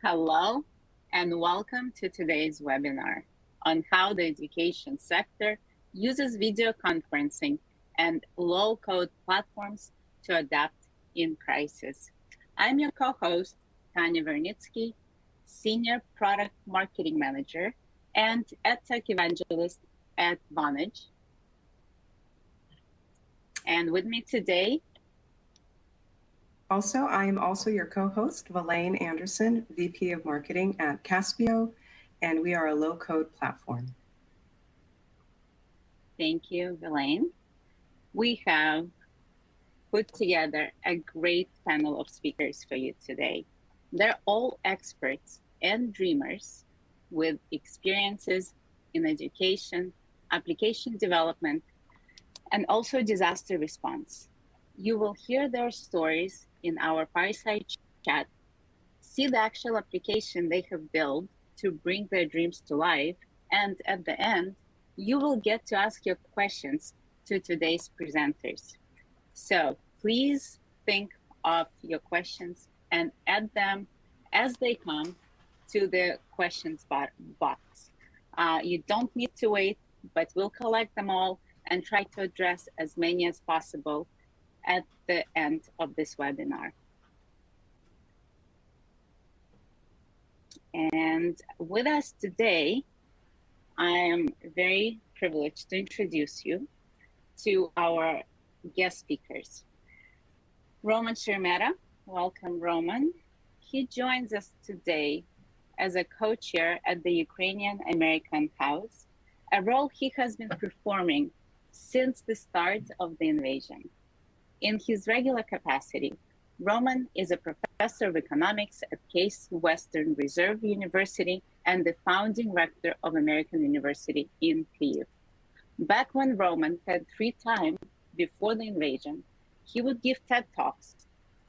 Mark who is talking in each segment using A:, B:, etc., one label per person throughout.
A: Hello, and welcome to today's webinar on how the education sector uses video conferencing and low-code platforms to adapt in crisis. I'm your co-host, Tanya Vernitsky, Senior Product Marketing Manager and EdTech Evangelist at Vonage. And with me today,
B: I am also your co-host, Vilaine Anderson, VP of Marketing at Caspio, and we are a low-code platform.
A: Thank you, Vilaine. We have put together a great panel of speakers for you today. They're all experts and dreamers with experiences in education, application development, and also disaster response. You will hear their stories in our fireside chat, see the actual application they have built to bring their dreams to life, and at the end, you will get to ask your questions to today's presenters. So please think of your questions and add them as they come to the questions box. You don't need to wait, but we'll collect them all and try to address as many as possible at the end of this webinar. And with us today, I am very privileged to introduce you to our guest speakers. Roman Shermeta, welcome Roman. He joins us today as a co-chair at the Ukrainian American House, a role he has been performing since the start of the invasion. In his regular capacity, Roman is a professor of economics at Case Western Reserve University and the founding rector of American University in Kyiv. Back when Roman had free time before the invasion, he would give TED Talks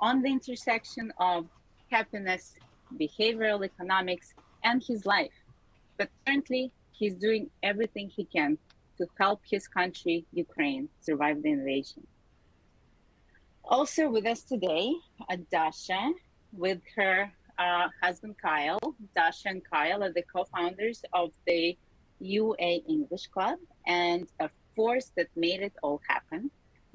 A: on the intersection of happiness, behavioral economics, and his life. But currently, he's doing everything he can to help his country, Ukraine, survive the invasion. Also with us today, Dasha, with her husband Kyle. Dasha and Kyle are the co-founders of the UA English Club and a force that made it all happen.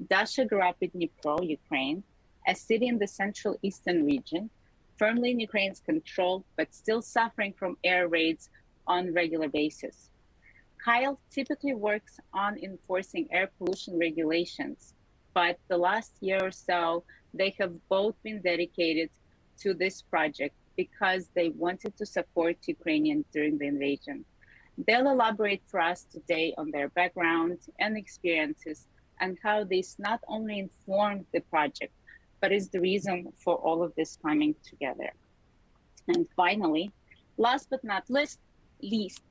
A: Dasha grew up in Dnipro, Ukraine, a city in the central eastern region, firmly in Ukraine's control, but still suffering from air raids on a regular basis. Kyle typically works on enforcing air pollution regulations, but the last year or so, they have both been dedicated to this project because they wanted to support Ukrainians during the invasion. They'll elaborate for us today on their background and experiences and how this not only informed the project, but is the reason for all of this coming together. And finally, last but not least,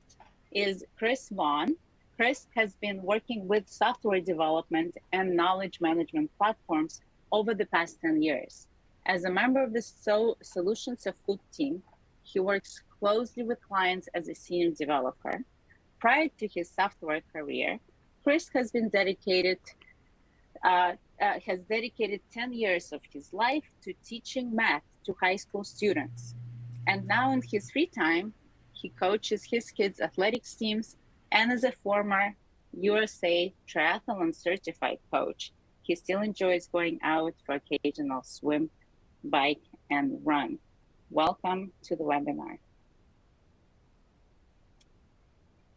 A: is Chris Vaughn. Chris has been working with software development and knowledge management platforms over the past 10 years. As a member of the Solutions Afoot team, he works closely with clients as a senior developer. Prior to his software career, Chris has been dedicated 10 years of his life to teaching math to high school students. And now in his free time, he coaches his kids' athletics teams, and as a former USA triathlon certified coach, he still enjoys going out for occasional swim, bike, and run. Welcome to the webinar.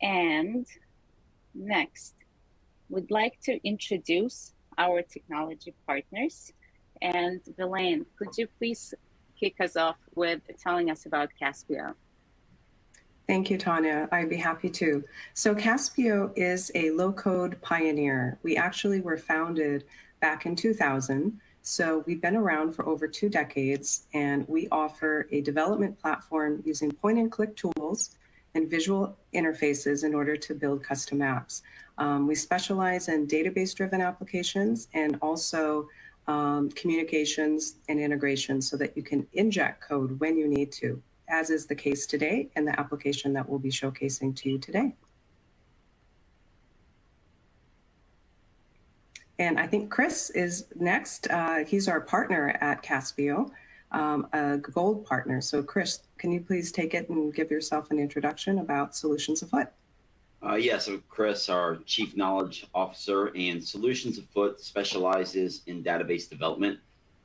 A: And next, we'd like to introduce our technology partners. And Vilaine, could you please kick us off with telling us about Caspio?
B: Thank you, Tanya. I'd be happy to. So Caspio is a low-code pioneer. We actually were founded back in 2000. So we've been around for over 2 decades, and we offer a development platform using point-and-click tools and visual interfaces in order to build custom apps. We specialize in database-driven applications and also communications and integration so that you can inject code when you need to, as is the case today in the application that we'll be showcasing to you today. And I think Chris is next. He's our partner at Caspio. a gold partner. So Chris, can you please take it and give yourself an introduction about Solutions Afoot?
C: Yes, I'm Chris, our Chief Knowledge Officer, and Solutions Afoot specializes in database development.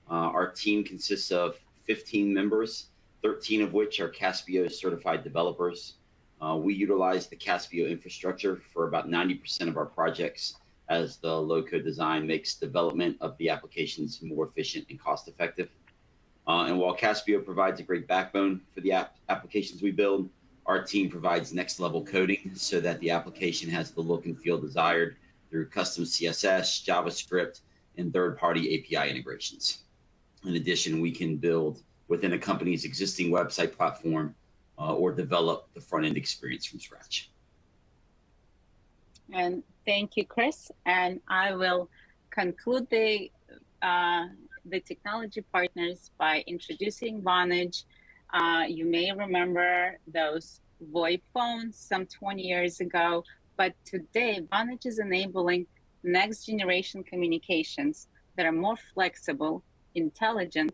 C: Our team consists of 15 members, 13 of which are Caspio certified developers. We utilize the Caspio infrastructure for about 90% of our projects, as the low-code design makes development of the applications more efficient and cost-effective. And while Caspio provides a great backbone for the applications we build, our team provides next-level coding so that the application has the look and feel desired through custom CSS, JavaScript, and third-party API integrations. In addition, we can build within a company's existing website platform or develop the front-end experience from scratch.
A: And thank you, Chris. And I will conclude the technology partners by introducing Vonage. You may remember those VoIP phones some 20 years ago, but today Vonage is enabling next generation communications that are more flexible, intelligent,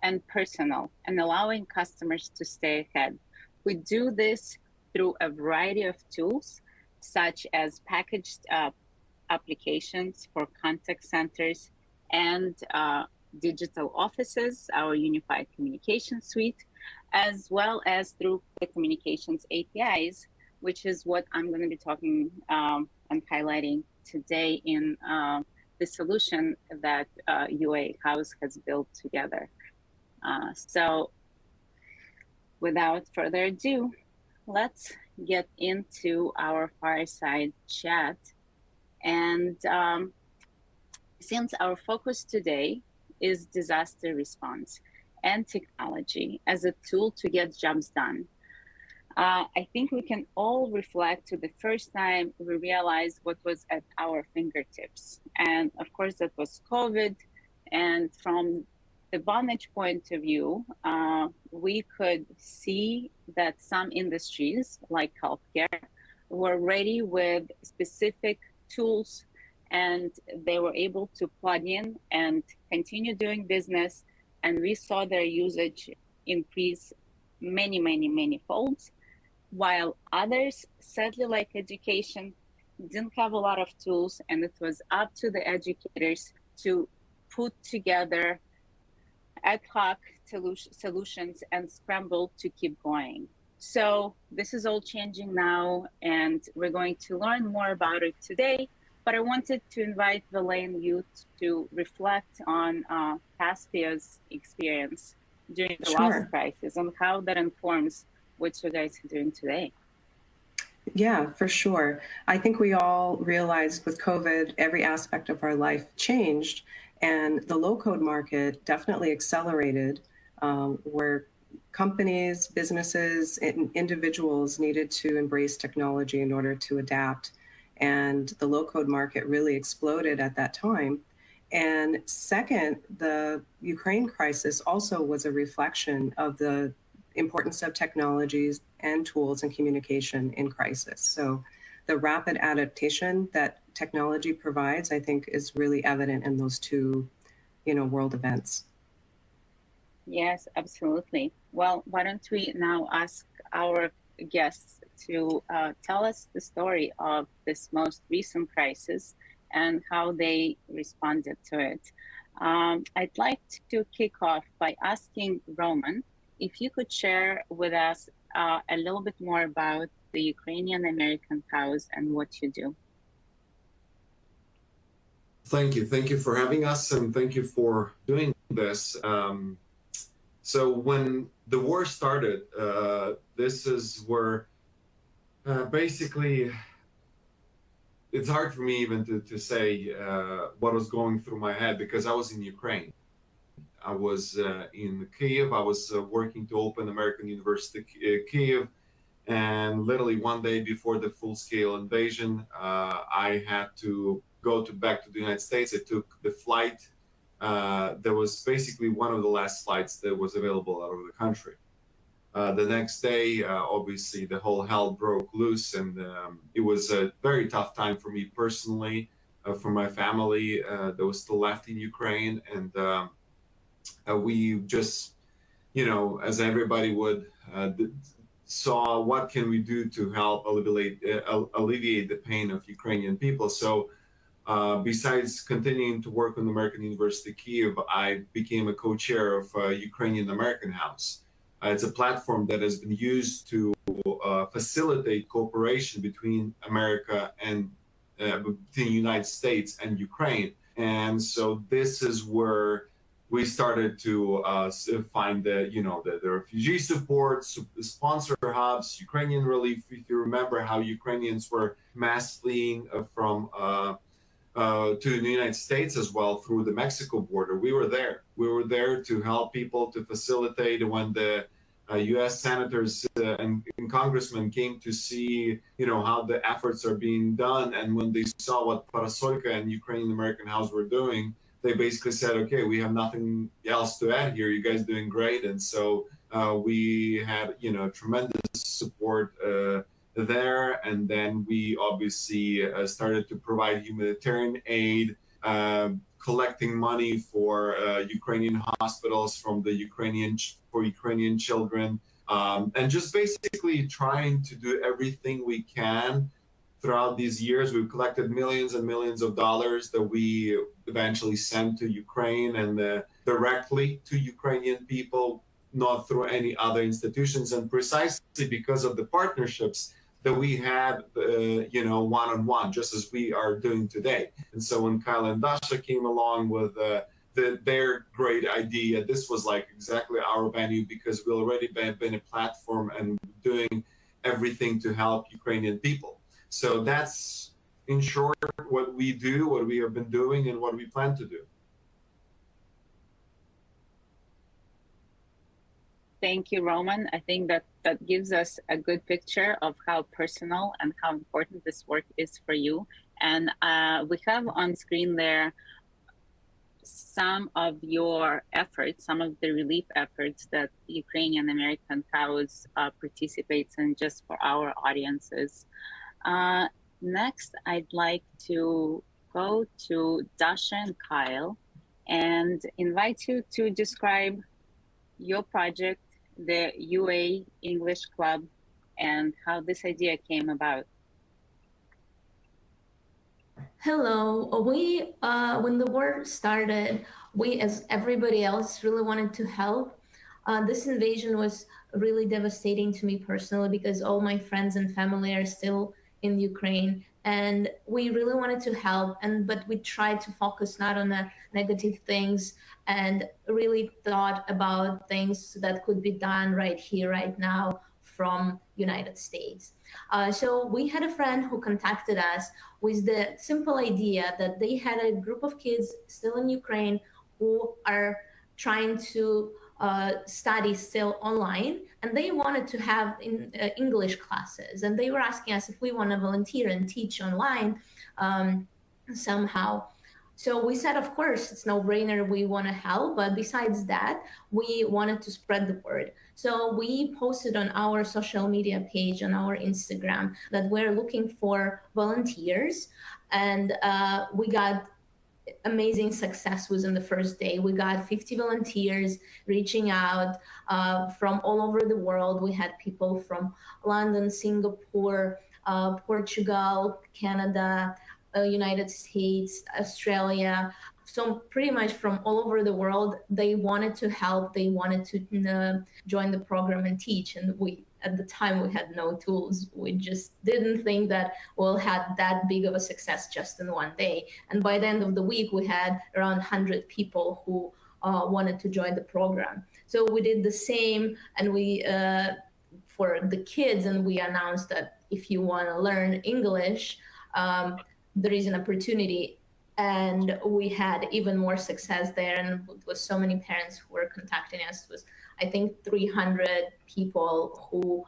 A: and personal, and allowing customers to stay ahead. We do this through a variety of tools, such as packaged applications for contact centers and digital offices, our unified communication suite, as well as through the communications APIs, which is what I'm going to be talking and highlighting today in the solution that UA House has built together. So without further ado, let's get into our fireside chat. And since our focus today is disaster response and technology as a tool to get jobs done, I think we can all reflect to the first time we realized what was at our fingertips. And of course, that was COVID. And from the Vonage point of view, we could see that some industries, like healthcare, were ready with specific tools, and they were able to plug in and continue doing business. And we saw their usage increase many folds, while others, sadly, like education, didn't have a lot of tools, and it was up to the educators to put together ad hoc solutions and scramble to keep going. So this is all changing now, and we're going to learn more about it today. But I wanted to invite Valet and you to reflect on Caspio's experience during the last crisis and how that informs what you guys are doing today.
B: Yeah, for sure. I think we all realized with COVID, every aspect of our life changed, and the low-code market definitely accelerated, where companies, businesses, and individuals needed to embrace technology in order to adapt. And the low-code market really exploded at that time. And second, the Ukraine crisis also was a reflection of the importance of technologies and tools and communication in crisis. So the rapid adaptation that technology provides, I think, is really evident in those two, world events.
A: Yes, absolutely. Well, why don't we now ask our guests to tell us the story of this most recent crisis and how they responded to it. I'd like to kick off by asking Roman if you could share with us a little bit more about the Ukrainian American House and what you do.
D: Thank you. Thank you for having us, and thank you for doing this. So when the war started, this is where basically it's hard for me even to say what was going through my head, because I was in Ukraine. I was in Kyiv. I was working to open American University Kyiv, and literally one day before the full-scale invasion, I had to go back to the United States. I took the flight. That was basically one of the last flights that was available out of the country. The next day, obviously, the whole hell broke loose, and it was a very tough time for me personally, for my family that was still left in Ukraine, and we just as everybody would, saw what can we do to help alleviate the pain of Ukrainian people. So besides continuing to work on the American University Kyiv, I became a co-chair of Ukrainian American House. It's a platform that has been used to facilitate cooperation between America and between the United States and Ukraine. And so this is where we started to find the refugee support, sponsor hubs, Ukrainian relief. If you remember how Ukrainians were mass fleeing from to the United States as well through the Mexico border, we were there. We were there to help people, to facilitate when the U.S. senators and congressmen came to see, how the efforts are being done, and when they saw what Parasolka and Ukrainian American House were doing, they basically said, okay, we have nothing else to add here. You guys doing great. And so we had, tremendous support there. And then we obviously started to provide humanitarian aid, collecting money for Ukrainian hospitals for Ukrainian children, and just basically trying to do everything we can. Throughout these years, we've collected millions and millions of dollars that we eventually sent to Ukraine and directly to Ukrainian people, not through any other institutions. And precisely because of the partnerships that we had, one-on-one, just as we are doing today. And so when Kyle and Dasha came along with their great idea, this was like exactly our venue, because we already been a platform and doing everything to help Ukrainian people. So that's, in short, what we do, what we have been doing, and what we plan to do.
A: Thank you, Roman. I think that gives us a good picture of how personal and how important this work is for you. And we have on screen there some of your efforts, some of the relief efforts that Ukrainian American Cause participates in, just for our audiences. Next, I'd like to go to Dasha and Kyle and invite you to describe your project, the UA English Club, and how this idea came about.
E: Hello. When the war started, we, as everybody else, really wanted to help. This invasion was really devastating to me personally, because all my friends and family are still in Ukraine, and we really wanted to help. But we tried to focus not on the negative things, and really thought about things that could be done right here, right now, from United States. So we had a friend who contacted us with the simple idea that they had a group of kids still in Ukraine who are trying to study still online, and they wanted to have English classes, and they were asking us if we want to volunteer and teach online somehow. So we said, of course, it's no-brainer, we want to help, but besides that, we wanted to spread the word. So we posted on our social media page, on our Instagram, that we're looking for volunteers, and we got amazing success within the first day. We got 50 volunteers reaching out from all over the world. We had people from London, Singapore, Portugal, Canada, United States, Australia. So pretty much from all over the world, they wanted to help. They wanted to join the program and teach. And at the time, we had no tools. We just didn't think that we'll have that big of a success just in one day. And by the end of the week, we had around 100 people who wanted to join the program. So we did the same, and we for the kids, and we announced that if you want to learn English, there is an opportunity. And we had even more success there, and with so many parents who were contacting us. It was, I think, 300 people who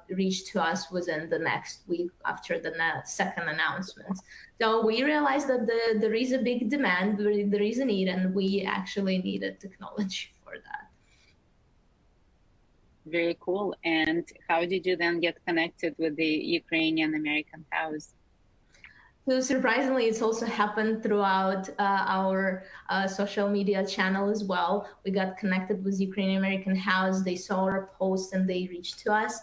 E: reached to us within the next week after the second announcement. So we realized that there is a big demand, there is a need, and we actually needed technology for that.
A: Very cool. And how did you then get connected with the Ukrainian American House?
E: So surprisingly, it's also happened throughout our social media channel as well. We got connected with Ukrainian American House. They saw our post and they reached to us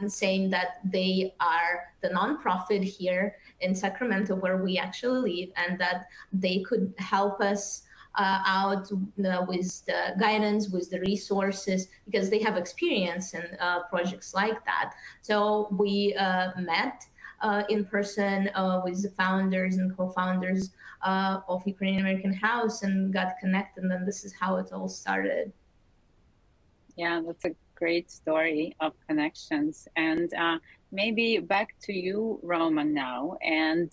E: saying that they are the nonprofit here in Sacramento where we actually live, and that they could help us out with the guidance, with the resources, because they have experience in projects like that. So we met in person with the founders and co-founders of Ukrainian American House and got connected. And then this is how it all started.
A: Yeah, that's a great story of connections. And maybe back to you, Roman, now. And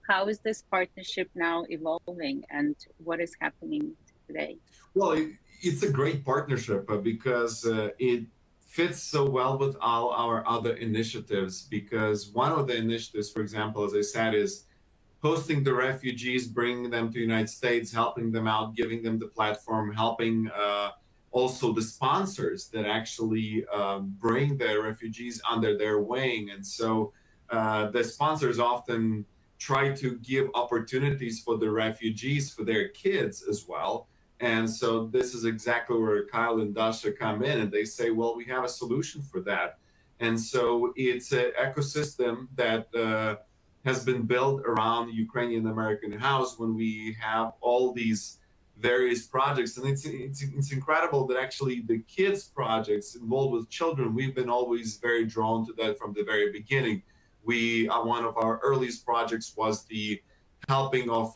A: how is this partnership now evolving, and what is happening today?
D: Well, it's a great partnership because it fits so well with all our other initiatives. Because one of the initiatives, for example, as I said, is hosting the refugees, bringing them to the United States, helping them out, giving them the platform, helping also the sponsors that actually bring the refugees under their wing. And so the sponsors often try to give opportunities for the refugees, for their kids as well. And so this is exactly where Kyle and Dasha come in, and they say, well, we have a solution for that. And so it's an ecosystem that has been built around Ukrainian American House when we have all these various projects. And it's incredible that actually the kids projects involved with children, we've been always very drawn to that from the very beginning. One of our earliest projects was the helping of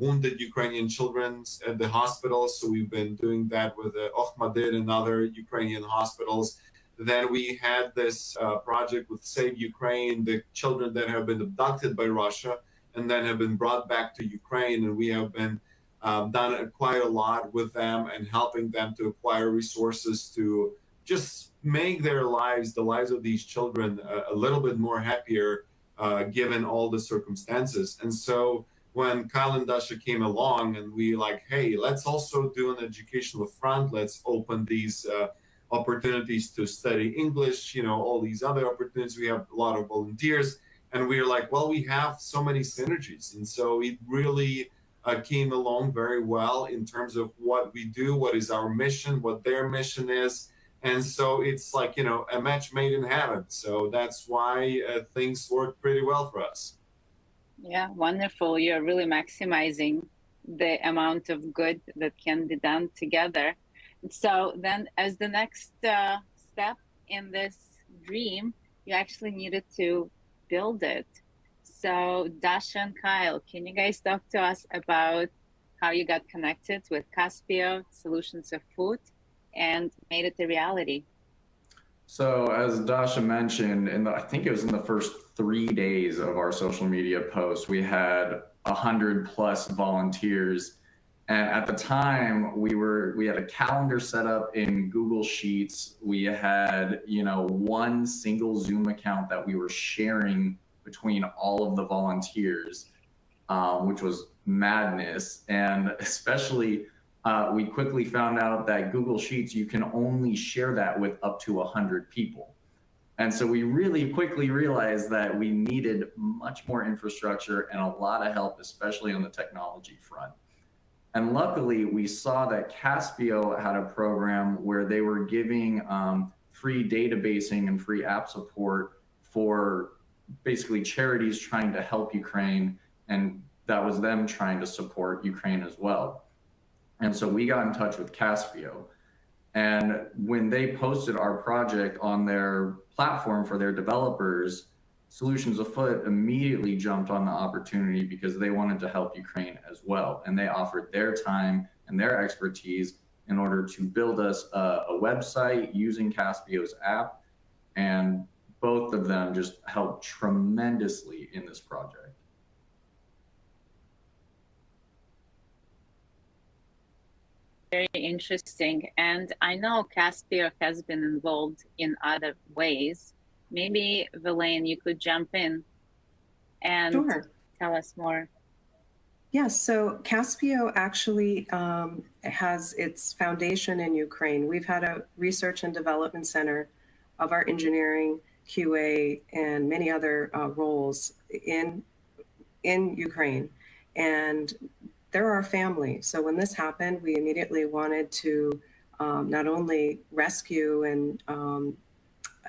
D: wounded Ukrainian children at the hospitals. So we've been doing that with Okhmadid and other Ukrainian hospitals. Then we had this project with Save Ukraine, the children that have been abducted by Russia and then have been brought back to Ukraine. And we have been done quite a lot with them and helping them to acquire resources to just make their lives, the lives of these children, a little bit more happier given all the circumstances. And so when Kyle and Dasha came along and we like, hey, let's also do an educational front, let's open these opportunities to study English, all these other opportunities. We have a lot of volunteers, and we're like, well, we have so many synergies. And so it really came along very well in terms of what we do, what is our mission, what their mission is. And so it's like, a match made in heaven. So that's why things work pretty well for us.
A: Yeah, wonderful. You're really maximizing the amount of good that can be done together. So then as the next step in this dream, you actually needed to build it. So Dasha and Kyle, can you guys talk to us about how you got connected with Caspio, Solutions Afoot, and made it a reality?
F: So as Dasha mentioned, I think it was in the first 3 days of our social media post, we had 100+ volunteers. And at the time, we had a calendar set up in Google Sheets. We had, one single Zoom account that we were sharing between all of the volunteers, which was madness. And especially, we quickly found out that Google Sheets, you can only share that with up to 100 people. And so we really quickly realized that we needed much more infrastructure and a lot of help, especially on the technology front. And luckily, we saw that Caspio had a program where they were giving free databasing and free app support for basically charities trying to help Ukraine. And that was them trying to support Ukraine as well. And so we got in touch with Caspio. And when they posted our project on their platform for their developers, Solutions Afoot immediately jumped on the opportunity because they wanted to help Ukraine as well. And they offered their time and their expertise in order to build us a website using Caspio's app. And both of them just helped tremendously in this project.
A: Very interesting. And I know Caspio has been involved in other ways. Maybe, Vilaine, you could jump in and tell us more.
B: Yes, so Caspio actually has its foundation in Ukraine. We've had a research and development center of our engineering, QA, and many other roles in in Ukraine, and they're our family. So when this happened, we immediately wanted to not only rescue and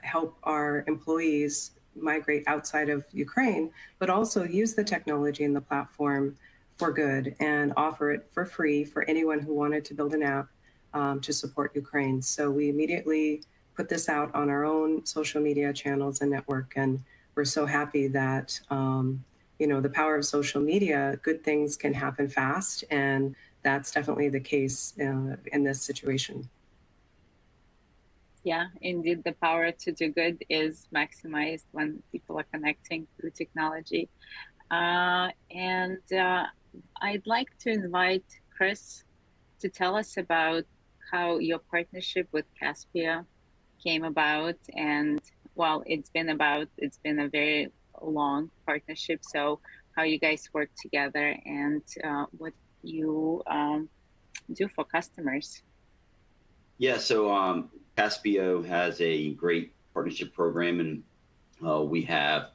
B: help our employees migrate outside of Ukraine, but also use the technology and the platform for good and offer it for free for anyone who wanted to build an app to support Ukraine. So we immediately put this out on our own social media channels and network, and we're so happy that the power of social media, good things can happen fast, and that's definitely the case in this situation.
A: Yeah, indeed, the power to do good is maximized when people are connecting through technology. And I'd like to invite Chris to tell us about how your partnership with Caspio came about. And well, it's been a very long partnership. So how you guys work together and what you do for customers.
C: Yeah, so Caspio has a great partnership program, and we have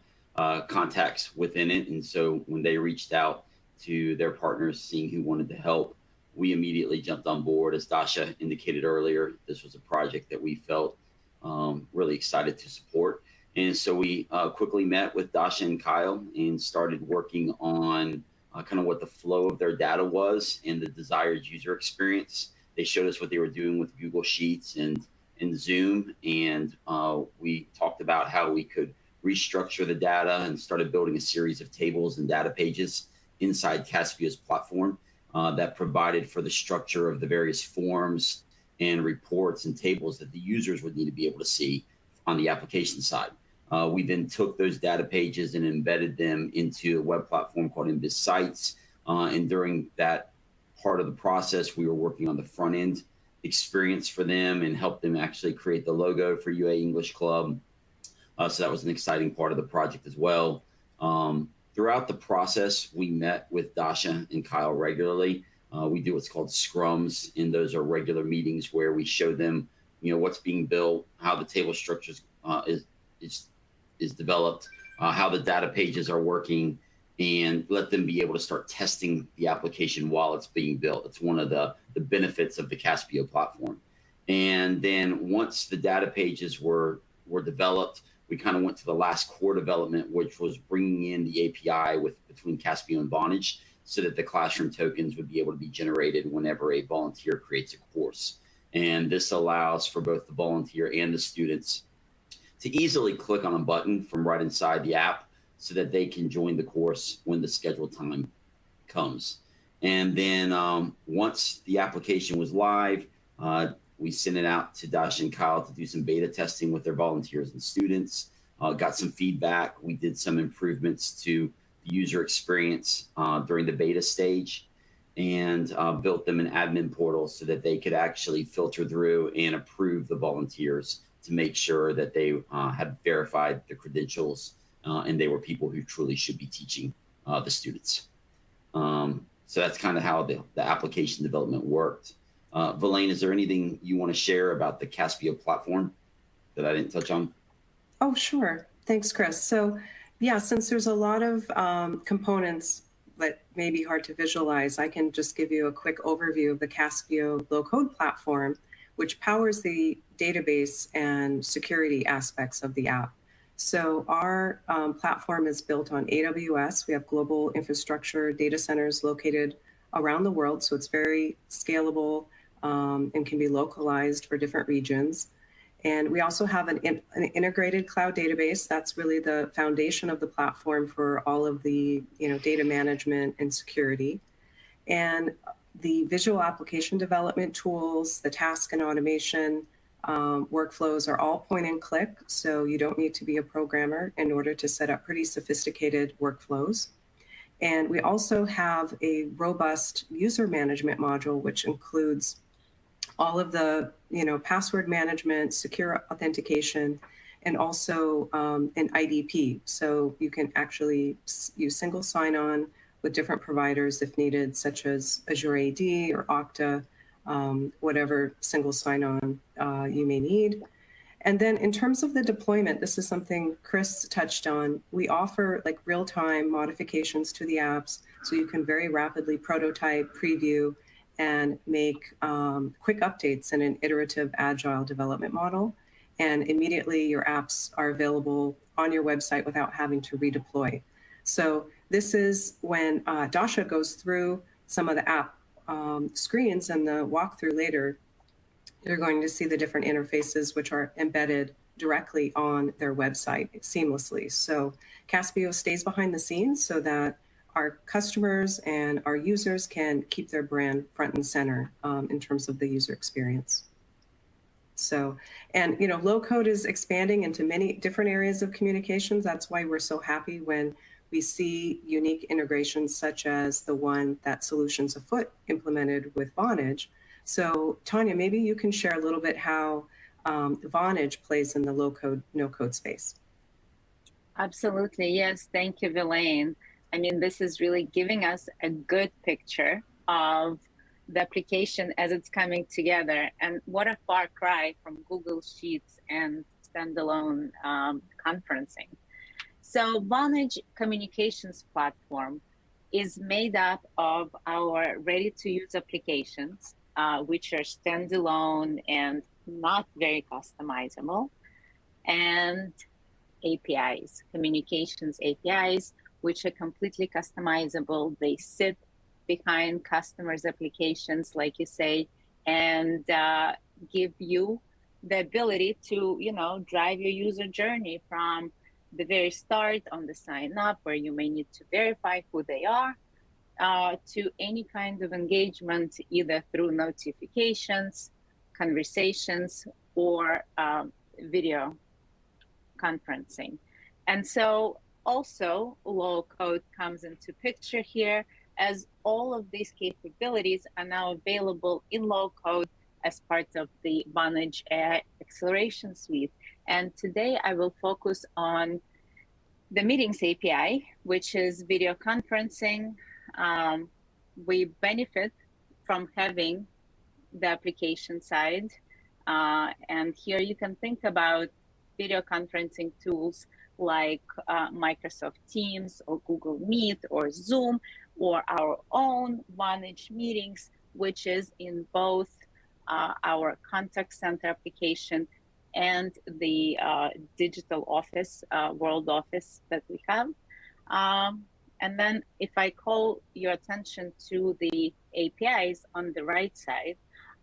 C: contacts within it. And so when they reached out to their partners, seeing who wanted to help, we immediately jumped on board. As Dasha indicated earlier, this was a project that we felt really excited to support. And so we quickly met with Dasha and Kyle and started working on kind of what the flow of their data was and the desired user experience. They showed us what they were doing with Google Sheets and Zoom, and we talked about how we could restructure the data and started building a series of tables and data pages inside Caspio's platform that provided for the structure of the various forms and reports and tables that the users would need to be able to see on the application side. We then took those data pages and embedded them into a web platform called Invis Sites, and during that part of the process, we were working on the front end experience for them and helped them actually create the logo for UA English Club. So that was an exciting part of the project as well. Throughout the process, we met with Dasha and Kyle regularly. We do what's called scrums, and those are regular meetings where we show them, what's being built, how the table structures is developed, how the data pages are working, and let them be able to start testing the application while it's being built. It's one of the benefits of the Caspio platform. And then once the data pages were developed, we kind of went to the last core development, which was bringing in the API between Caspio and Vonage so that the classroom tokens would be able to be generated whenever a volunteer creates a course. And this allows for both the volunteer and the students to easily click on a button from right inside the app so that they can join the course when the scheduled time comes. And then once the application was live, we sent it out to Dasha and Kyle to do some beta testing with their volunteers and students, got some feedback. We did some improvements to the user experience during the beta stage, and built them an admin portal so that they could actually filter through and approve the volunteers to make sure that they had verified the credentials and they were people who truly should be teaching the students. So that's kind of how the application development worked. Vilaine, is there anything you want to share about the Caspio platform that I didn't touch on?
B: Oh, sure. Thanks, Chris. So yeah, since there's a lot of components that may be hard to visualize, I can just give you a quick overview of the Caspio low-code platform, which powers the database and security aspects of the app. So our platform is built on AWS. We have global infrastructure data centers located around the world, so it's very scalable and can be localized for different regions. And we also have an integrated cloud database. That's really the foundation of the platform for all of the data management and security. And the visual application development tools, the task and automation workflows are all point and click, so you don't need to be a programmer in order to set up pretty sophisticated workflows. And we also have a robust user management module, which includes all of the password management, secure authentication, and also an IDP. So you can actually use single sign-on with different providers if needed, such as Azure AD or Okta, whatever single sign-on you may need. And then in terms of the deployment, this is something Chris touched on. We offer like real-time modifications to the apps, so you can very rapidly prototype, preview, and make quick updates in an iterative agile development model. And immediately your apps are available on your website without having to redeploy. So this is when Dasha goes through some of the app screens and the walkthrough later. You're going to see the different interfaces which are embedded directly on their website seamlessly. So Caspio stays behind the scenes so that our customers and our users can keep their brand front and center in terms of the user experience. So, and you know, low code is expanding into many different areas of communications. That's why we're so happy when we see unique integrations such as the one that Solutions Afoot implemented with Vonage. So Tanya, maybe you can share a little bit how Vonage plays in the low code, no code space.
A: Absolutely, yes. Thank you, Vilaine. I mean, this is really giving us a good picture of the application as it's coming together. And what a far cry from Google Sheets and standalone conferencing. So Vonage Communications Platform is made up of our ready-to-use applications, which are standalone and not very customizable, and APIs, communications APIs, which are completely customizable. They sit behind customers' applications, like you say, and give you the ability to, you know, drive your user journey from the very start on the sign up, where you may need to verify who they are, to any kind of engagement, either through notifications, conversations, or video conferencing. And so also low code comes into picture here, as all of these capabilities are now available in low code as part of the Vonage AI Acceleration Suite. And today I will focus on the Meetings API, which is video conferencing. We benefit from having the application side. And here you can think about video conferencing tools like Microsoft Teams or Google Meet or Zoom, or our own Vonage Meetings, which is in both our contact center application and the digital office, world office that we have. And then if I call your attention to the APIs on the right side,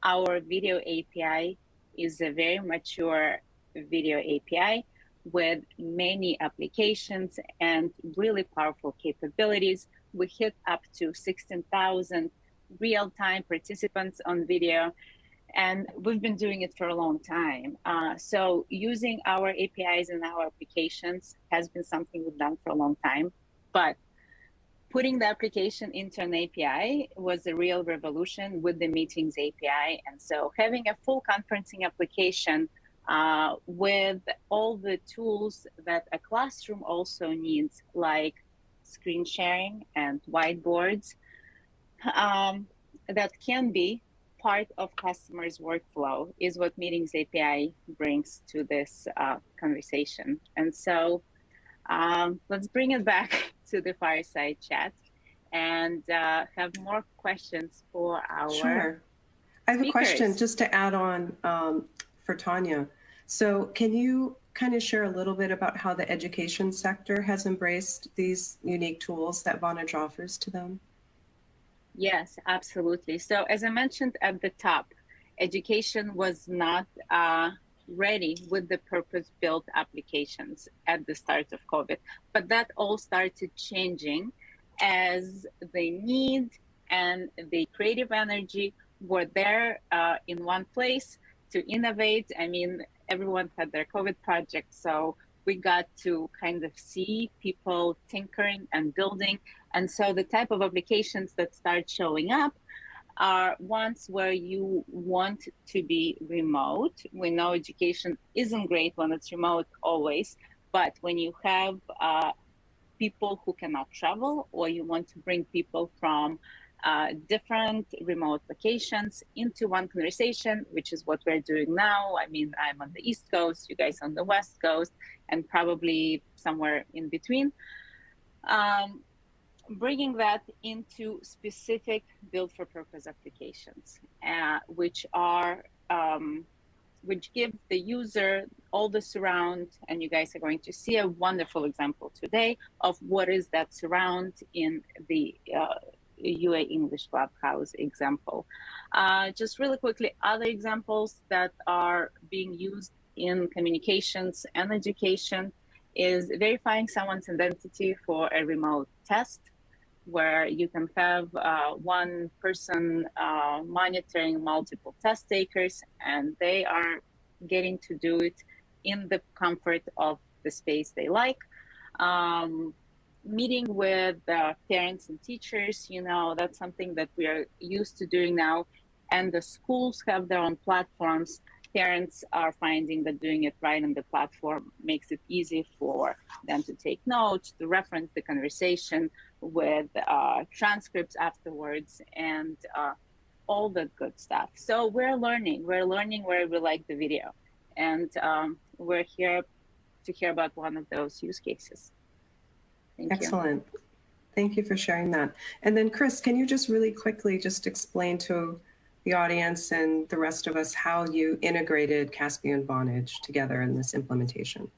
A: our video API is a very mature video API with many applications and really powerful capabilities. We hit up to 16,000 real-time participants on video, and we've been doing it for a long time. So using our APIs in our applications has been something we've done for a long time, but putting the application into an API was a real revolution with the Meetings API. And so having a full conferencing application with all the tools that a classroom also needs, like screen sharing and whiteboards, that can be part of customers' workflow, is what Meetings API brings to this conversation. And so let's bring it back to the fireside chat and have more questions for our
B: Sure. I have
A: speakers.
B: a question just to add on for Tanya. So can you kind of share a little bit about how the education sector has embraced these unique tools that Vonage offers to them?
A: Yes, absolutely. So as I mentioned at the top, education was not ready with the purpose-built applications at the start of COVID, but that all started changing as the need and the creative energy were there in one place to innovate. I mean, everyone had their COVID project, so we got to kind of see people tinkering and building. And so the type of applications that start showing up are ones where you want to be remote. We know education isn't great when it's remote always, but when you have people who cannot travel, or you want to bring people from different remote locations into one conversation, which is what we're doing now. I mean, I'm on the East Coast, you guys on the West Coast, and probably somewhere in between. Bringing that into specific built-for-purpose applications, which give the user all the surround, and you guys are going to see a wonderful example today of what is that surround in the UA English Clubhouse example. Just really quickly, other examples that are being used in communications and education is verifying someone's identity for a remote test, where you can have one person monitoring multiple test takers, and they are getting to do it in the comfort of the space they like. Meeting with parents and teachers, that's something that we are used to doing now. And the schools have their own platforms. Parents are finding that doing it right on the platform makes it easy for them to take notes, to reference the conversation with transcripts afterwards, and all the good stuff. So we're learning where we like the video. And we're here to hear about one of those use cases. Thank
B: Excellent. You. Thank you for sharing that. And then Chris, can you just really quickly just explain to the audience and the rest of us how you integrated Caspio and Vonage together in this implementation?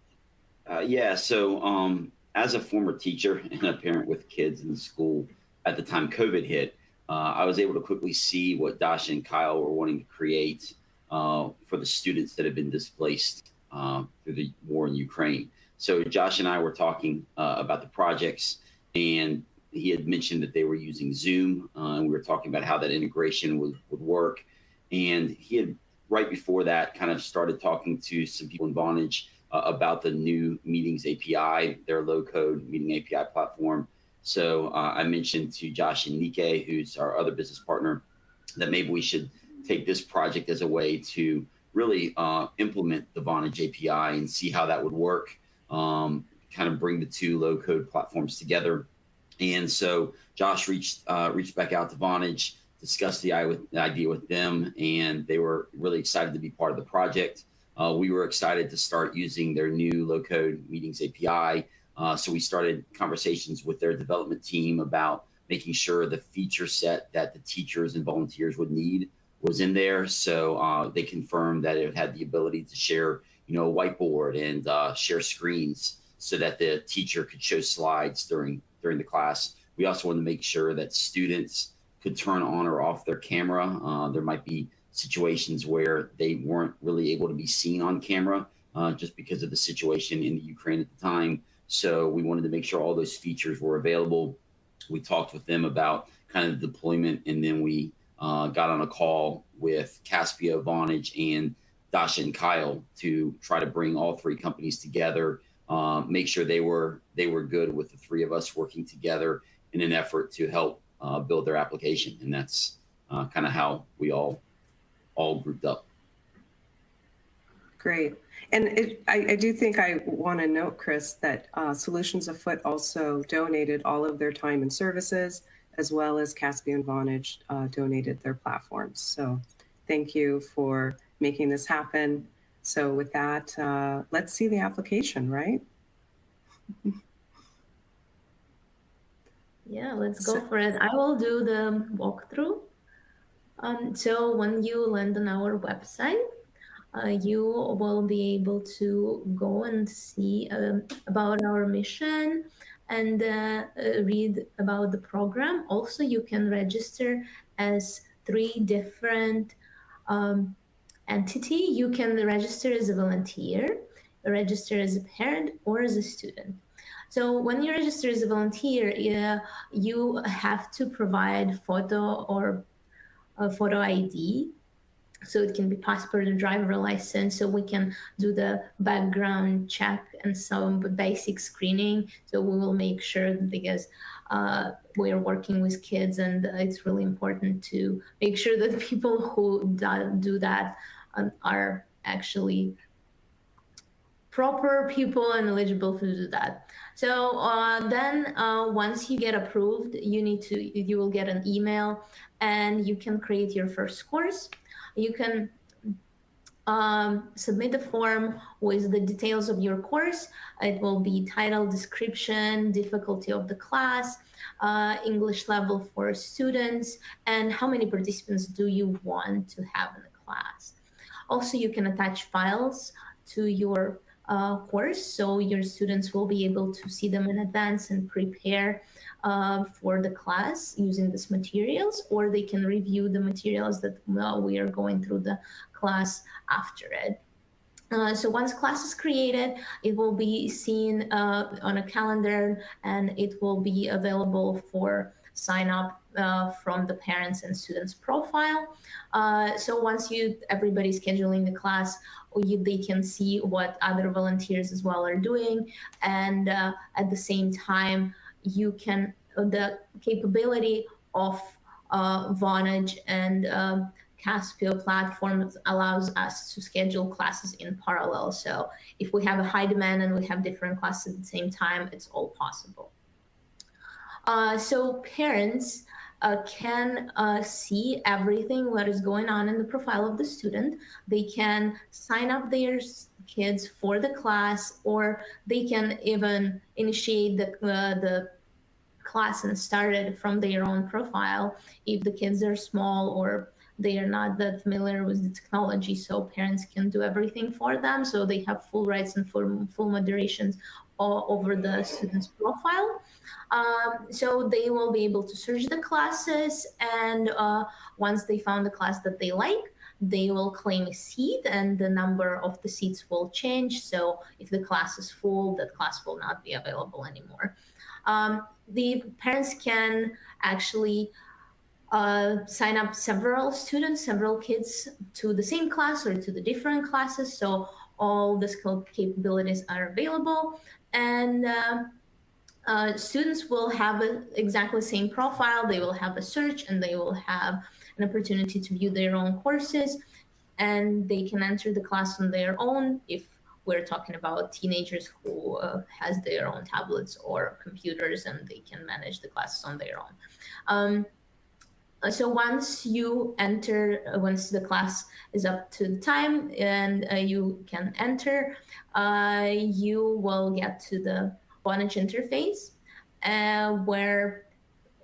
C: Yeah, so as a former teacher and a parent with kids in school at the time COVID hit, I was able to quickly see what Dasha and Kyle were wanting to create for the students that have been displaced through the war in Ukraine. So Josh and I were talking about the projects, and he had mentioned that they were using Zoom, and we were talking about how that integration would work. And he had, right before that, kind of started talking to some people in Vonage about the new Meetings API, their low-code meeting API platform. So I mentioned to Josh and Nike, who's our other business partner, that maybe we should take this project as a way to really implement the Vonage API and see how that would work, kind of bring the two low-code platforms together. And so Josh reached back out to Vonage, discussed the idea with them, and they were really excited to be part of the project. We were excited to start using their new low-code Meetings API. So we started conversations with their development team about making sure the feature set that the teachers and volunteers would need was in there. So they confirmed that it had the ability to share, a whiteboard and share screens so that the teacher could show slides during the class. We also wanted to make sure that students could turn on or off their camera. There might be situations where they weren't really able to be seen on camera just because of the situation in the Ukraine at the time. So we wanted to make sure all those features were available. We talked with them about kind of deployment, and then we got on a call with Caspio, Vonage, and Dasha and Kyle to try to bring all three companies together, make sure they were good with the three of us working together in an effort to help build their application. And that's kind of how we all grouped up.
B: Great. And I do think I want to note, Chris, that Solutions Afoot also donated all of their time and services, as well as Caspio and Vonage donated their platforms. So thank you for making this happen. So with that, let's see the application, right?
E: Yeah, let's go for it. I will do the walkthrough. So when you land on our website, you will be able to go and see about our mission and read about the program. Also, you can register as 3 different entities. You can register as a volunteer, register as a parent, or as a student. So when you register as a volunteer, you have to provide photo or a photo ID. So it can be passport or driver license, so we can do the background check and some basic screening. So we will make sure, because we are working with kids, and it's really important to make sure that people who do that are actually proper people and eligible to do that. So then once you get approved, you will get an email and you can create your first course. You can submit the form with the details of your course. It will be title, description, difficulty of the class, English level for students, and how many participants do you want to have in the class. Also, you can attach files to your course, so your students will be able to see them in advance and prepare for the class using these materials, or they can review the materials that we are going through the class after it. So once class is created, it will be seen on a calendar, and it will be available for sign up from the parents and students profile. So once everybody's scheduling the class, they can see what other volunteers as well are doing, and at the same time, the capability of Vonage and Caspio platform allows us to schedule classes in parallel. So if we have a high demand and we have different classes at the same time, it's all possible. So parents can see everything what is going on in the profile of the student. They can sign up their kids for the class, or they can even initiate the class and start it from their own profile if the kids are small or they are not that familiar with the technology. So parents can do everything for them, so they have full rights and full moderations all over the student's profile. So they will be able to search the classes, and once they found the class that they like, they will claim a seat, and the number of the seats will change. So if the class is full, that class will not be available anymore. The parents can actually sign up several kids to the same class or to the different classes. So all the skill capabilities are available, and students will have exactly the same profile. They will have a search, and they will have an opportunity to view their own courses, and they can enter the class on their own if we're talking about teenagers who has their own tablets or computers, and they can manage the classes on their own. So once the class is up to the time and you can enter, you will get to the Vonage interface where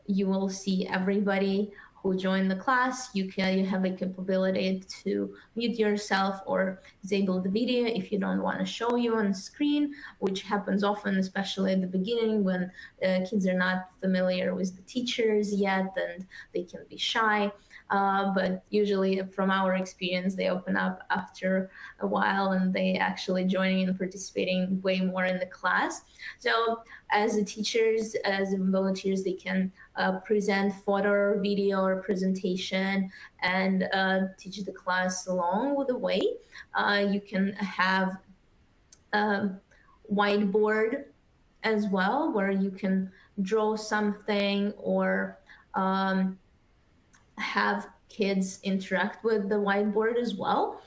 E: you will see everybody who joined the class. You have a capability to mute yourself or disable the video if you don't want to show you on screen, which happens often, especially at the beginning when kids are not familiar with the teachers yet and they can be shy. But usually from our experience, they open up after a while and they actually joining and participating way more in the class. So as the teachers, as the volunteers, they can present photo or video or presentation and teach the class along with the way. You can have a whiteboard as well, where you can draw something or have kids interact with the whiteboard as well.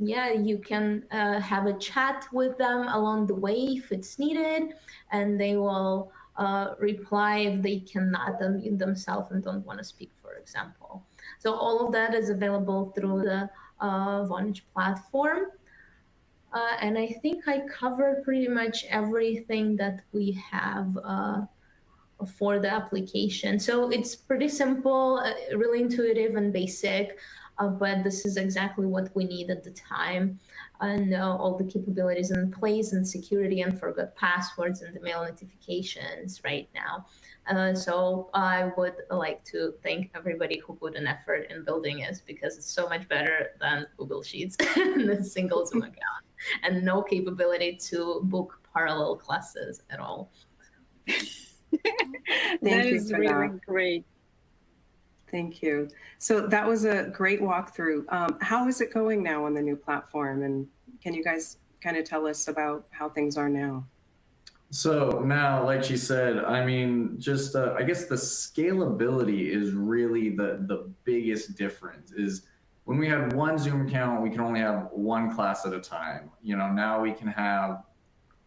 E: Yeah, you can have a chat with them along the way if it's needed, and they will reply if they cannot unmute themselves and don't want to speak, for example. So all of that is available through the Vonage platform. And I think I covered pretty much everything that we have for the application. So it's pretty simple, really intuitive and basic. But this is exactly what we need at the time, and all the capabilities in place and security and forgot passwords and email notifications right now. So I would like to thank everybody who put an effort in building it, because it's so much better than Google Sheets and a single Zoom account, and no capability to book parallel classes at all.
A: That is really great.
B: Thank you. So that was a great walkthrough. How is it going now on the new platform? And can you guys kind of tell us about how things are now?
F: So now, like she said, I mean, just I guess the scalability is really the biggest difference. Is when we had one Zoom account, we can only have one class at a time. You know, now we can have,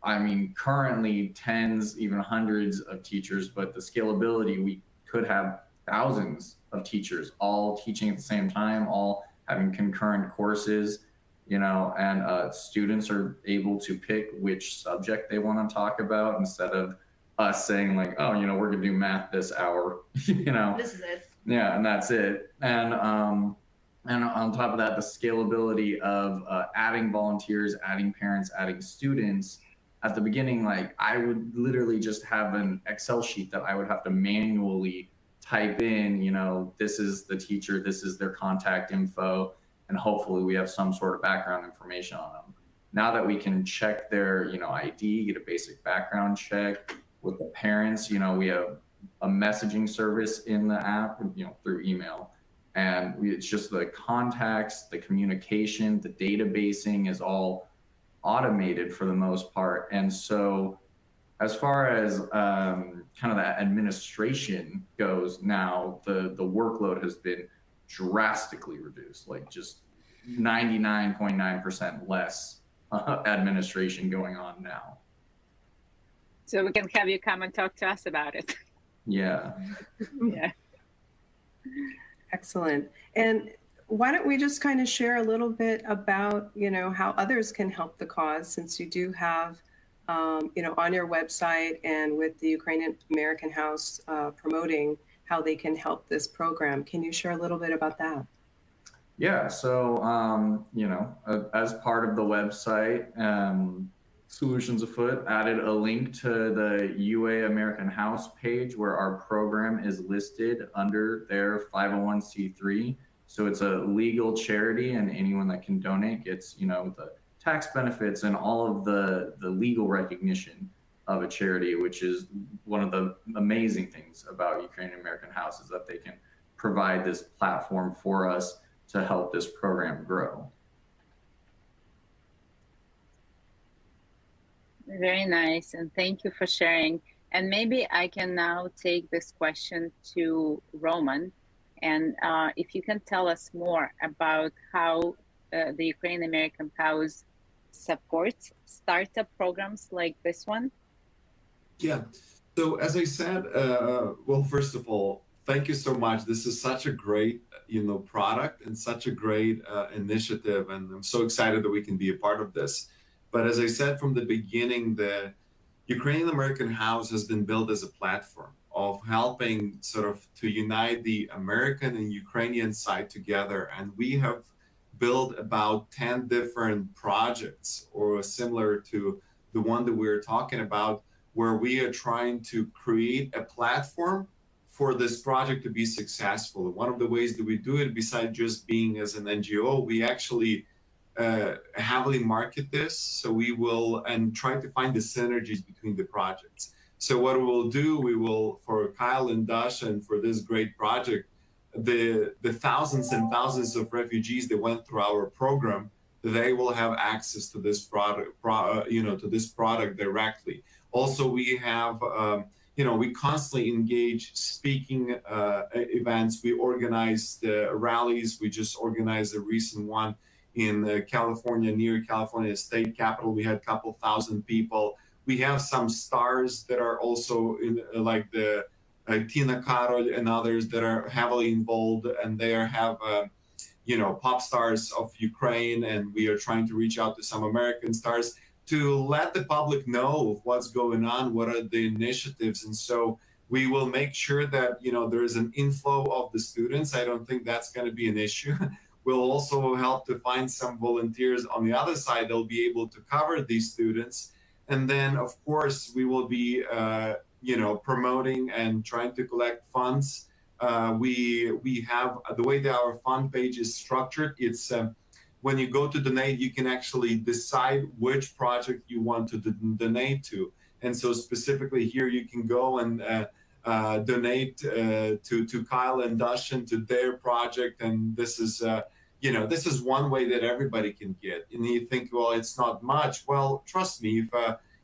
F: I mean, currently tens, even hundreds of teachers, but the scalability, we could have thousands of teachers all teaching at the same time, all having concurrent courses, you know, and students are able to pick which subject they want to talk about instead of us saying like, oh, you know, we're going to do math this hour, you know.
E: This is it.
F: Yeah, and that's it. And on top of that, the scalability of adding volunteers, adding parents, adding students. At the beginning, like I would literally just have an Excel sheet that I would have to manually type in, you know, this is the teacher, this is their contact info, and hopefully we have some sort of background information on them. Now that we can check their, you know, ID, get a basic background check with the parents, you know, we have a messaging service in the app, you know, through email. And it's just the contacts, the communication, the databasing is all automated for the most part. And so as far as kind of that administration goes now, the workload has been drastically reduced, like just 99.9% less administration going on now.
A: So we can have you come and talk to us about it.
F: Yeah.
A: Yeah.
B: Excellent. And why don't we just kind of share a little bit about, you know, how others can help the cause, since you do have, you know, on your website and with the Ukrainian American House promoting how they can help this program. Can you share a little bit about that?
F: Yeah. So, you know, as part of the website, Solutions Afoot added a link to the UA American House page where our program is listed under their 501c3. So it's a legal charity, and anyone that can donate gets, you know, the tax benefits and all of the legal recognition of a charity, which is one of the amazing things about Ukrainian American House, is that they can provide this platform for us to help this program grow.
A: Very nice, and thank you for sharing. And maybe I can now take this question to Roman, and if you can tell us more about how the Ukrainian American House supports startup programs like this one.
D: Yeah. So as I said, well, first of all, thank you so much. This is such a great, you know, product and such a great initiative, and I'm so excited that we can be a part of this. But as I said from the beginning, the Ukrainian American House has been built as a platform of helping sort of to unite the American and Ukrainian side together. And we have built about 10 different projects, or similar to the one that we're talking about, where we are trying to create a platform for this project to be successful. One of the ways that we do it, besides just being as an NGO, we actually heavily market this. So we will, and try to find the synergies between the projects. So what we will do, we will, for Kyle and Dasha, and for this great project, the thousands and thousands of refugees that went through our program, they will have access to this product, you know, to this product directly. Also, we have, you know, we constantly engage speaking events. We organize rallies. We just organized a recent one in California, near California state capitol. We had a couple thousand people. We have some stars that are also in, like the Tina Karol and others that are heavily involved, and they have, you know, pop stars of Ukraine, and we are trying to reach out to some American stars to let the public know of what's going on, what are the initiatives. And so we will make sure that, you know, there's an inflow of the students. I don't think that's going to be an issue. We'll also help to find some volunteers on the other side that'll be able to cover these students. And then, of course, we will be, you know, promoting and trying to collect funds. We have the way that our fund page is structured. It's when you go to donate, you can actually decide which project you want to donate to. And so specifically here, you can go and donate to Kyle and Dustin, to their project. And this is, you know, this is one way that everybody can get. And you think, well, it's not much. Well, trust me, if,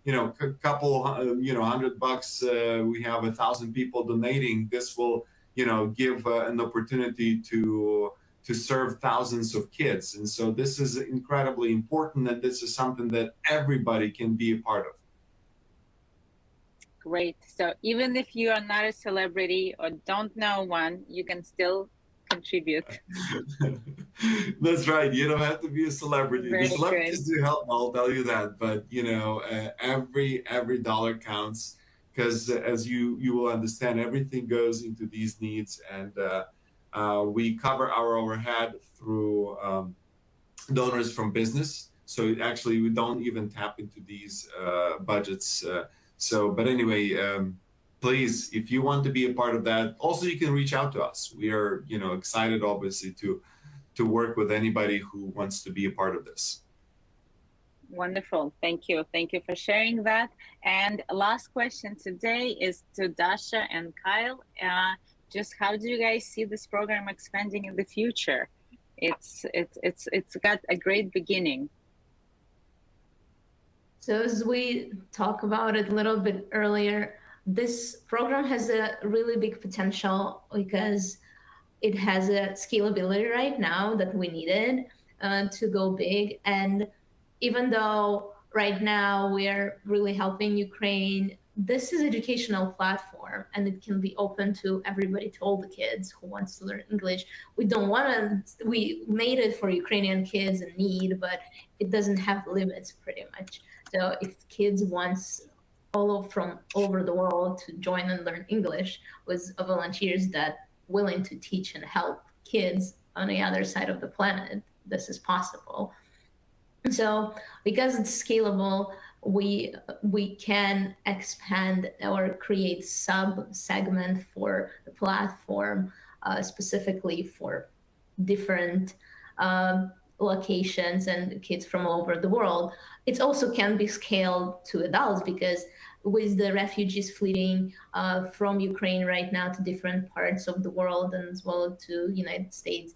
D: you know, a couple, you know, $100, we have 1,000 people donating, this will, you know, give an opportunity to to serve thousands of kids. And so this is incredibly important, and this is something that everybody can be a part of.
A: Great. So even if you are not a celebrity or don't know one, you can still contribute.
D: That's right. You don't have to be a celebrity.
A: Very
D: The celebrities
A: good.
D: do help, I'll tell you that. But you know, every dollar counts, because as you will understand, everything goes into these needs, and we cover our overhead through donors from business. So actually, we don't even tap into these budgets. But anyway, please, if you want to be a part of that, also you can reach out to us. We are, you know, excited, obviously, to work with anybody who wants to be a part of this.
A: Wonderful. Thank you. Thank you for sharing that. And last question today is to Dasha and Kyle. Just how do you guys see this program expanding in the future? It's got a great beginning.
E: So as we talked about it a little bit earlier, this program has a really big potential because it has a scalability right now that we needed to go big. And even though right now we are really helping Ukraine, this is an educational platform and it can be open to everybody, to all the kids who wants to learn English. We made it for Ukrainian kids in need, but it doesn't have limits pretty much. So if kids wants from over the world to join and learn English with volunteers that willing to teach and help kids on the other side of the planet, this is possible. So because it's scalable, we can expand or create sub-segment for the platform, specifically for different locations and kids from all over the world. It also can be scaled to adults because with the refugees fleeing from Ukraine right now to different parts of the world and as well to United States,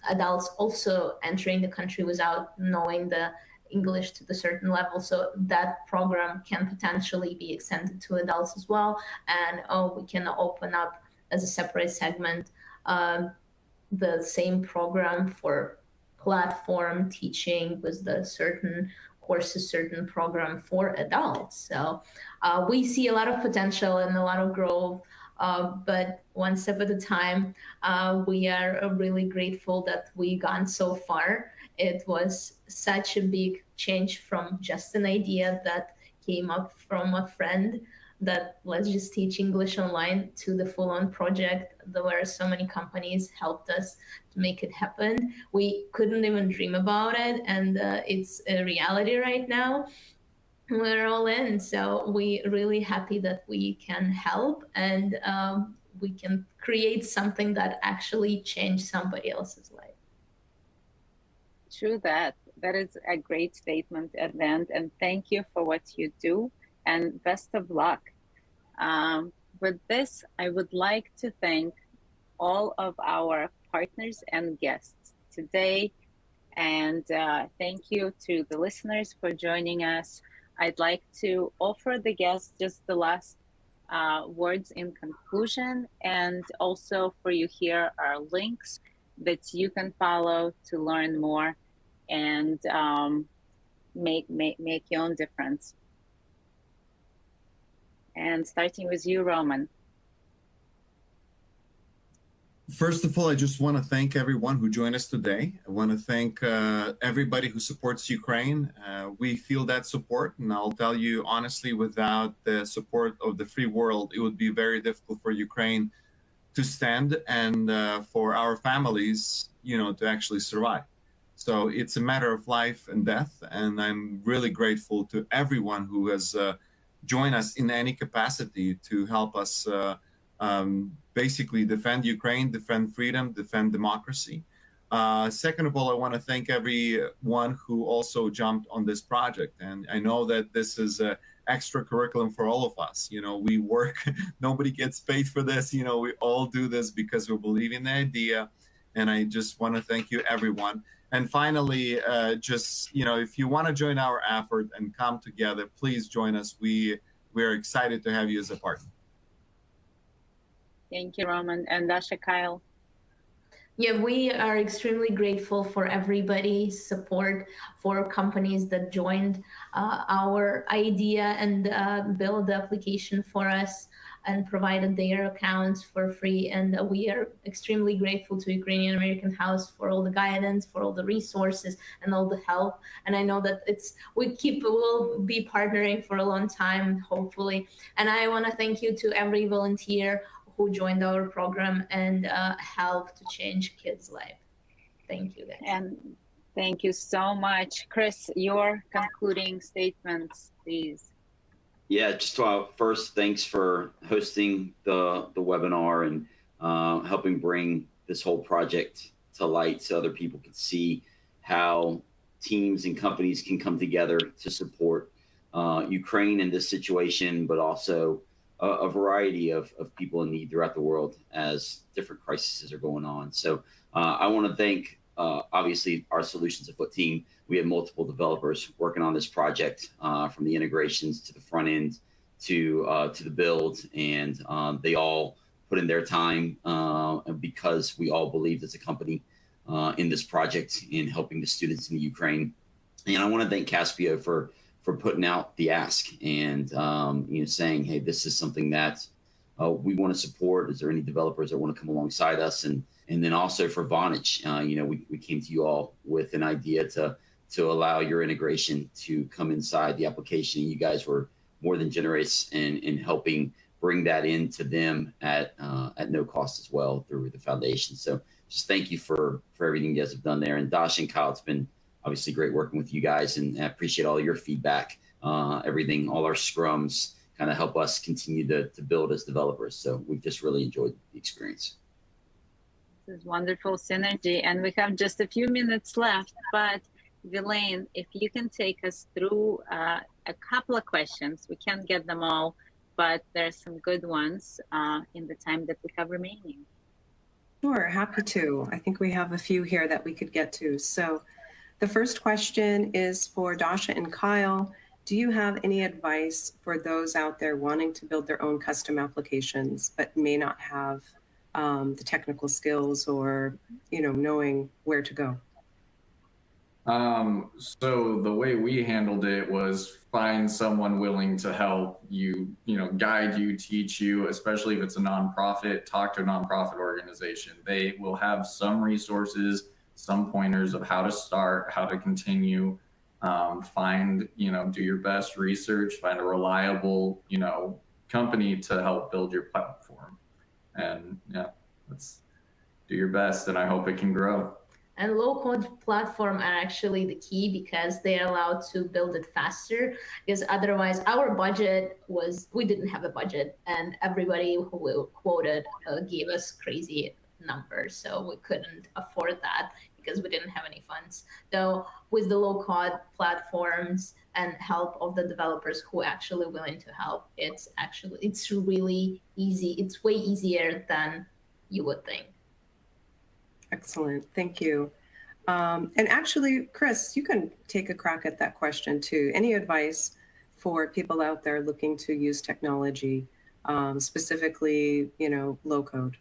E: adults also entering the country without knowing the English to the certain level. So that program can potentially be extended to adults as well. And we can open up as a separate segment the same program for platform teaching with the certain courses, certain program for adults. So we see a lot of potential and a lot of growth, but one step at a time. We are really grateful that we gone so far. It was such a big change from just an idea that came up from a friend that let's just teach English online to the full-on project. There were so many companies helped us to make it happen. We couldn't even dream about it, and it's a reality right now. We're all in, so we're really happy that we can help and we can create something that actually changed somebody else's life.
A: True that. That is a great statement at the end, and thank you for what you do, and best of luck. With this, I would like to thank all of our partners and guests today, and thank you to the listeners for joining us. I'd like to offer the guests just the last words in conclusion, and also for you here are links that you can follow to learn more and make your own difference. And starting with you, Roman.
G: First of all, I just want to thank everyone who joined us today. I want to thank everybody who supports Ukraine. We feel that support, and I'll tell you honestly, without the support of the free world, it would be very difficult for Ukraine to stand and for our families, to actually survive. So it's a matter of life and death, and I'm really grateful to everyone who has joined us in any capacity to help us basically defend Ukraine, defend freedom, defend democracy. Second of all, I want to thank everyone who also jumped on this project. And I know that this is an extra curriculum for all of us. We work, nobody gets paid for this. We all do this because we believe in the idea. And I just want to thank you, everyone. And finally, if you want to join our effort and come together, please join us. We're excited to have you as a partner.
A: Thank you, Roman. And Dasha, Kyle.
E: Yeah, we are extremely grateful for everybody's support, for companies that joined our idea and built the application for us and provided their accounts for free. And we are extremely grateful to Ukrainian American House for all the guidance, for all the resources, and all the help. And I know that we'll be partnering for a long time, hopefully. And I want to thank you to every volunteer who joined our program and helped to change kids' life. Thank you, guys.
A: And thank you so much. Chris, your concluding statements, please.
C: Yeah, just first, thanks for hosting the webinar and helping bring this whole project to light so other people can see how teams and companies can come together to support Ukraine in this situation, but also a variety of people in need throughout the world as different crises are going on. So I want to thank, obviously, our Solutions Afoot team. We have multiple developers working on this project, from the integrations to the front end to the build, and they all put in their time because we all believed as a company in this project in helping the students in Ukraine. And I want to thank Caspio for putting out the ask and saying, hey, this is something that we want to support. Is there any developers that want to come alongside us? And then also for Vonage, we came to you all with an idea to allow your integration to come inside the application. You guys were more than generous in helping bring that into them at no cost as well through the foundation. So just thank you for everything you guys have done there. And Dash and Kyle, it's been obviously great working with you guys, and I appreciate all your feedback, everything, all our scrums kind of help us continue to build as developers. So we've just really enjoyed the experience.
A: This is wonderful synergy, and we have just a few minutes left, but Vilain, if you can take us through a couple of questions. We can't get them all, but there's some good ones in the time that we have remaining.
B: Sure, happy to. I think we have a few here that we could get to. So the first question is for Dasha and Kyle. Do you have any advice for those out there wanting to build their own custom applications, but may not have the technical skills or, knowing where to go?
F: So the way we handled it was find someone willing to help you, guide you, teach you, especially if it's a nonprofit. Talk to a nonprofit organization. They will have some resources, some pointers of how to start, how to continue. Find, do your best research, find a reliable, company to help build your platform. And yeah, let's do your best, and I hope it can grow.
E: And low-code platform are actually the key because they allow to build it faster, because otherwise our budget we didn't have a budget, and everybody who quoted gave us crazy numbers. So we couldn't afford that because we didn't have any funds. So with the low-code platforms and help of the developers who are actually willing to help, it's really easy. It's way easier than you would think.
B: Excellent, thank you. And actually, Chris, you can take a crack at that question too. Any advice for people out there looking to use technology, specifically, low code?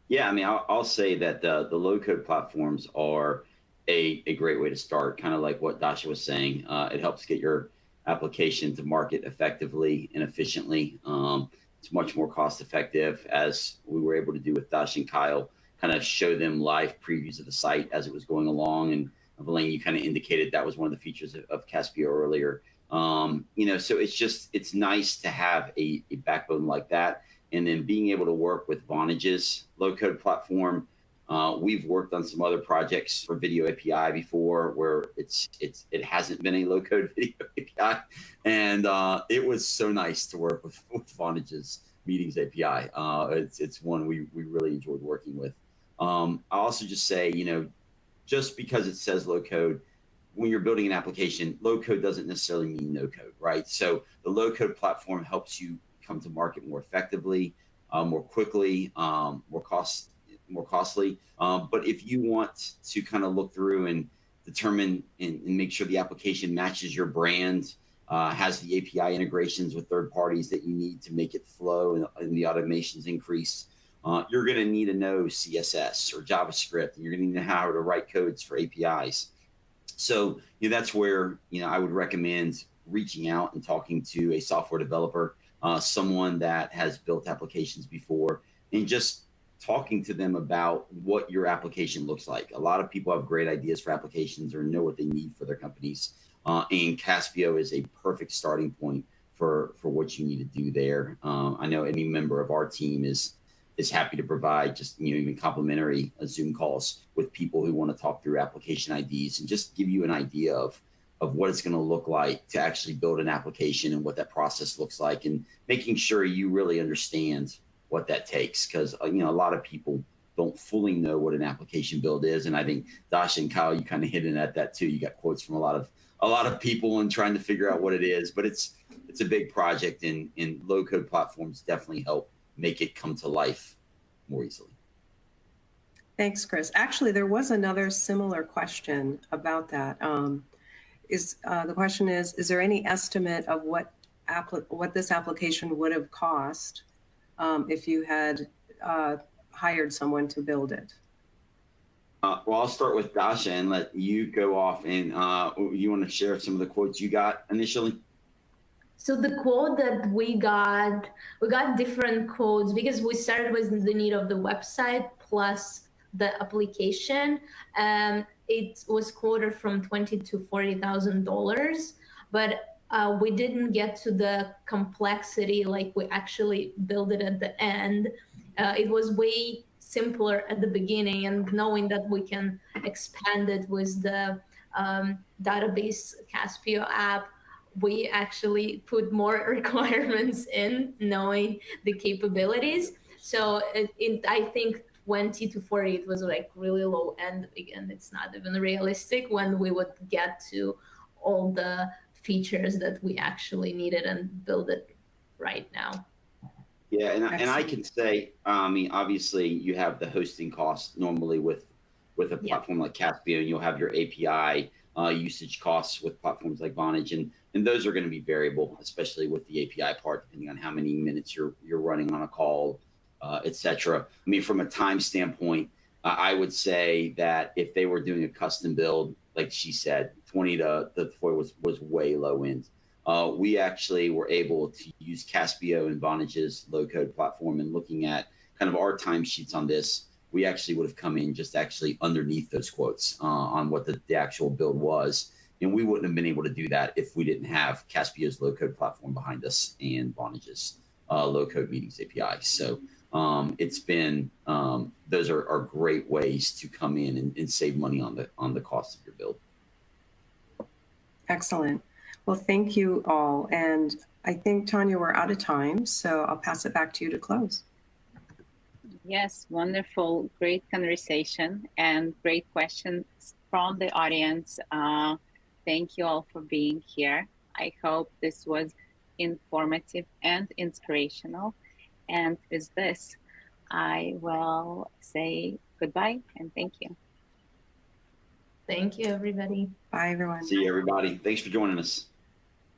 C: Yeah, I mean, I'll say that the low code platforms are a great way to start, kind of like what Dasha was saying. It helps get your application to market effectively and efficiently. It's much more cost effective, as we were able to do with Dasha and Kyle, kind of show them live previews of the site as it was going along. And Elaine, you kind of indicated that was one of the features of Caspio earlier. So it's nice to have a backbone like that. And then being able to work with Vonage's low-code platform. We've worked on some other projects for Video API before, where it hasn't been a low-code Video API, and it was so nice to work with Vonage's Meetings API. It's one we really enjoyed working with. I'll also just say, just because it says low-code, when you're building an application, low-code doesn't necessarily mean no-code, right? So the low-code platform helps you come to market more effectively, more quickly, more costly. But if you want to kind of look through and determine and make sure the application matches your brand, has the API integrations with third parties that you need to make it flow and the automations increase, you're going to need to know CSS or JavaScript, and you're going to need to know how to write codes for APIs. So that's where I would recommend reaching out and talking to a software developer, someone that has built applications before, and just talking to them about what your application looks like. A lot of people have great ideas for applications or know what they need for their companies, and Caspio is a perfect starting point for what you need to do there. I know any member of our team is happy to provide just even complimentary Zoom calls with people who want to talk through application IDs and just give you an idea of what it's going to look like to actually build an application and what that process looks like, and making sure you really understand what that takes, because a lot of people don't fully know what an application build is. And I think Dasha and Kyle, you kind of hit in at that too. You got quotes from a lot of people and trying to figure out what it is, but it's a big project, and low code platforms definitely help make it come to life more easily.
B: Thanks, Chris. Actually, there was another similar question about that. The question is there any estimate of what this application would have cost if you had hired someone to build it?
C: Well, I'll start with Dasha and let you go off, and you want to share some of the quotes you got initially?
E: So the quote that we got different quotes because we started with the need of the website plus the application. It was quoted from $20,000 to $40,000, but we didn't get to the complexity like we actually built it at the end. It was way simpler at the beginning, and knowing that we can expand it with the database Caspio app, we actually put more requirements in, knowing the capabilities. So I think 20 to 40, it was like really low end. Again, it's not even realistic when we would get to all the features that we actually needed and build it right now.
C: Yeah, and I can say, obviously you have the hosting costs normally with a platform like Caspio, and you'll have your API usage costs with platforms like Vonage, and those are going to be variable, especially with the API part, depending on how many minutes you're running on a call, etc. From a time standpoint, I would say that if they were doing a custom build, like she said, 20 to 40 was way low end. We actually were able to use Caspio and Vonage's low code platform, and looking at kind of our timesheets on this, we actually would have come in just actually underneath those quotes on what the actual build was. And we wouldn't have been able to do that if we didn't have Caspio's low code platform behind us and Vonage's low code meetings API. So it's been, those are great ways to come in and save money on the cost of your build.
B: Excellent. Well, thank you all. And I think, Tanya, we're out of time, so I'll pass it back to you to close.
A: Yes, wonderful, great conversation and great questions from the audience. Thank you all for being here. I hope this was informative and inspirational. And with this, I will say goodbye and thank you.
E: Thank you, everybody.
B: Bye, everyone.
C: See you, everybody. Thanks for joining us.